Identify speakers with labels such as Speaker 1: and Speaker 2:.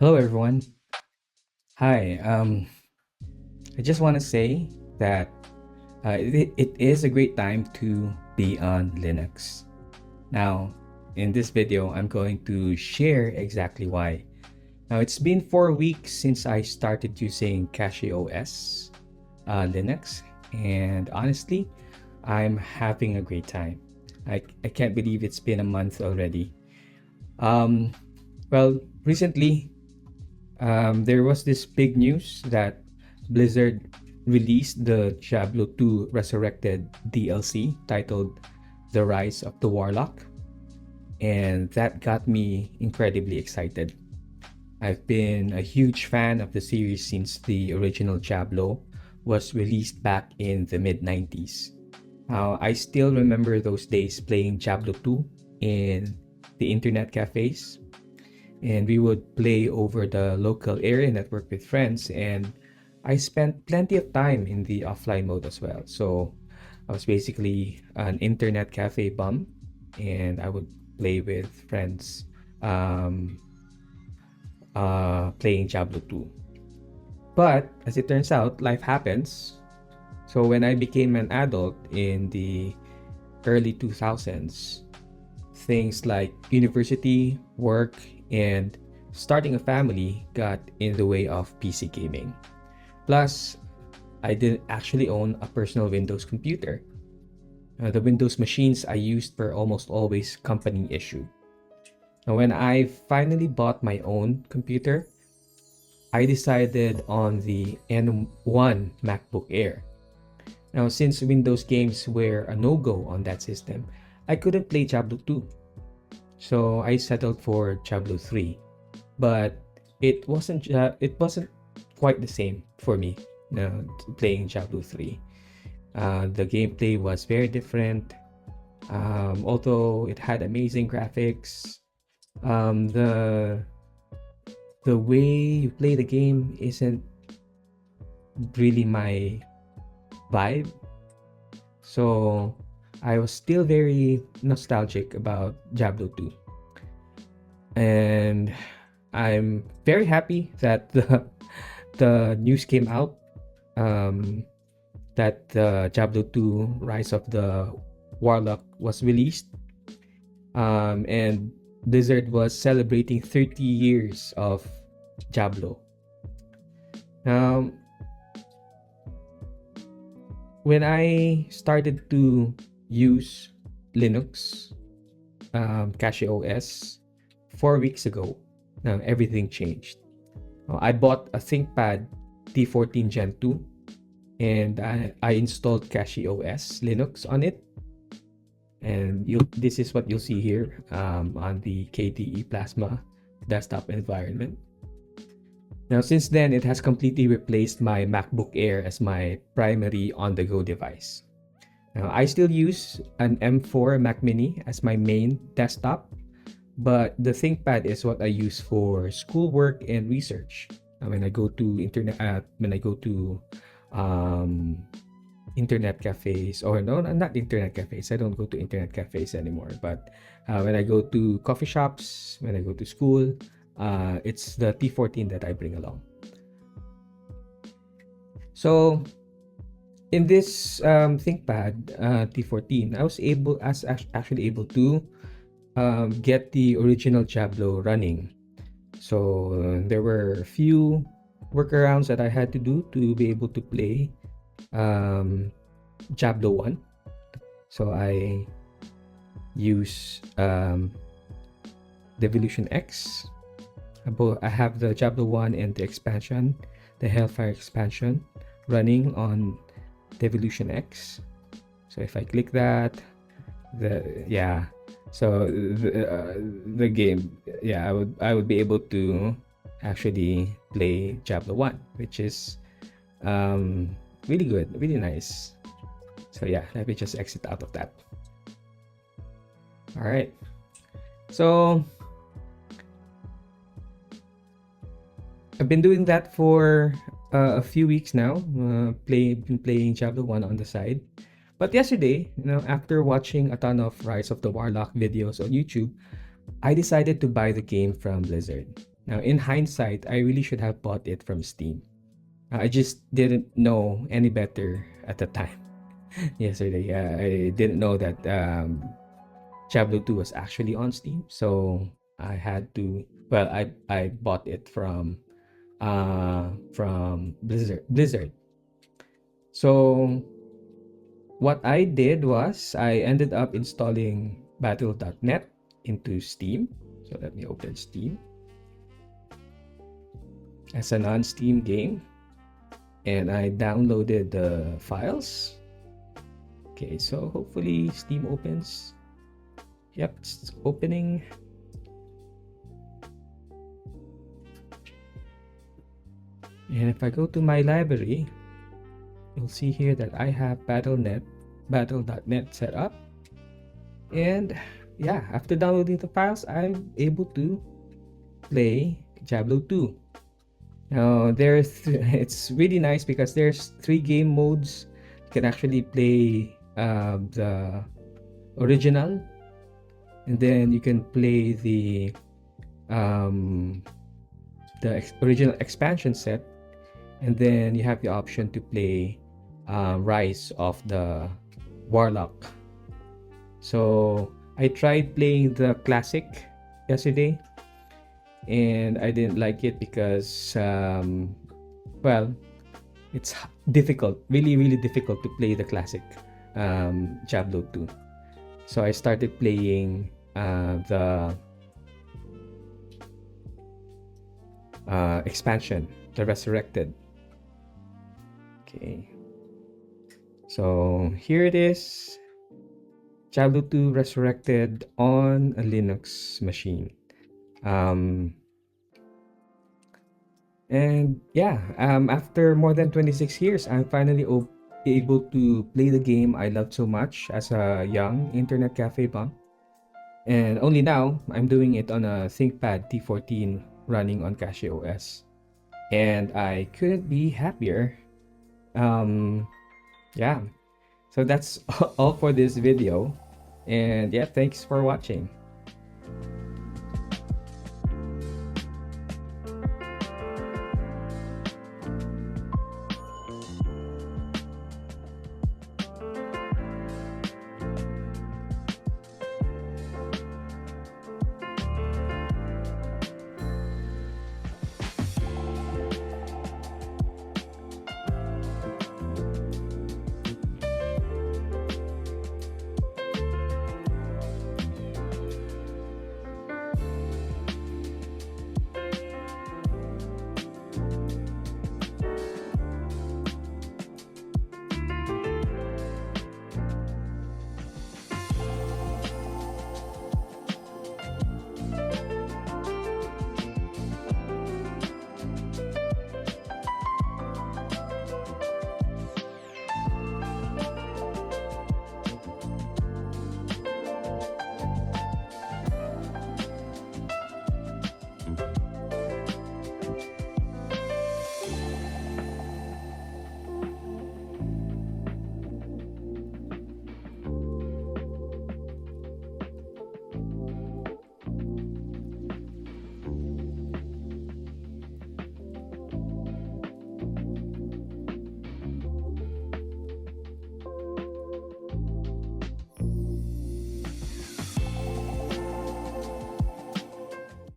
Speaker 1: Hello, everyone. Hi. I just want to say that it is a great time to be on Linux. Now, in this video, I'm going to share exactly why. Now, it's been 4 weeks since I started using CachyOS Linux, and honestly, I'm having a great time. I can't believe it's been a month already. Um, recently, there was this big news that Blizzard released the Diablo 2 Resurrected DLC titled The Rise of the Warlock, and that got me incredibly excited. I've been a huge fan of the series since the original Diablo was released back in the mid 90s. I still remember those days playing Diablo 2 in the internet cafes, and we would play over the local area network with friends, and I spent plenty of time in the offline mode as well. So I was basically an internet cafe bum, and I would play with friends, um, playing Diablo 2. But as it turns out, life happens. So when I became an adult in the early 2000s, things like university, work, and starting a family got in the way of PC gaming. Plus, I didn't actually own a personal Windows computer. The Windows machines I used were almost always company issued. Now, when I finally bought my own computer, I decided on the M1 MacBook Air. Now, since Windows games were a no-go on that system, I couldn't play Diablo 2. So I settled for Diablo 3. But it wasn't quite the same for me, playing Diablo 3. The gameplay was very different. Although it had amazing graphics, the way you play the game isn't really my vibe. So I was still very nostalgic about Diablo 2. And I'm very happy that the news came out, um, that the Diablo 2 Rise of the Warlock was released, and Blizzard was celebrating 30 years of Diablo. Um, when I started to use Linux, CachyOS, 4 weeks ago, now everything changed. I bought a ThinkPad T14 Gen 2, and I installed CachyOS Linux on it. And this is what you'll see here, on the KDE Plasma desktop environment. Now, since then, it has completely replaced my MacBook Air as my primary on-the-go device. Now, I still use an M4 Mac Mini as my main desktop, but the ThinkPad is what I use for schoolwork and research. When I go to um, internet cafes, or no, not internet cafes. I don't go to internet cafes anymore. But when I go to coffee shops, when I go to school, it's the T14 that I bring along. So in this ThinkPad T14, I was actually able to get the original Diablo running. So there were a few workarounds that I had to do to be able to play Diablo 1. So I use DevilutionX. I have the Diablo 1 and the expansion, the Hellfire expansion, running on DevilutionX. So if I click that, the game, I would be able to actually play Diablo 1, which is really good, really nice. So yeah, let me just exit out of that. All right. So I've been doing that for a few weeks now. Been playing Diablo 1 on the side. But yesterday, after watching a ton of Rise of the Warlock videos on YouTube, I decided to buy the game from Blizzard. Now, in hindsight, I really should have bought it from Steam. I just didn't know any better at the time. Yesterday, I didn't know that Diablo 2 was actually on Steam, so I had to. Well, I bought it from Blizzard. So what I did was I ended up installing Battle.net into Steam. So let me open Steam as a non-Steam game, and I downloaded the files. Okay, so hopefully Steam opens. Yep, it's opening. And if I go to my library, you'll see here that I have Battle.net set up. And yeah, after downloading the files, I'm able to play Diablo 2. Now, it's really nice because there's 3 game modes. You can actually play the original, and then you can play um, the original expansion set, and then you have the option to play Rise of the Warlock. So I tried playing the classic yesterday, and I didn't like it because well, it's difficult, really really difficult to play the classic Diablo 2. So I started playing the expansion, the Resurrected. Okay, so here it is, Diablo 2 Resurrected on a Linux machine. And yeah, after more than 26 years, I'm finally able to play the game I loved so much as a young internet cafe bum. And only now, I'm doing it on a ThinkPad T14 running on CachyOS. And I couldn't be happier. Um, yeah, so that's all for this video. And yeah, thanks for watching.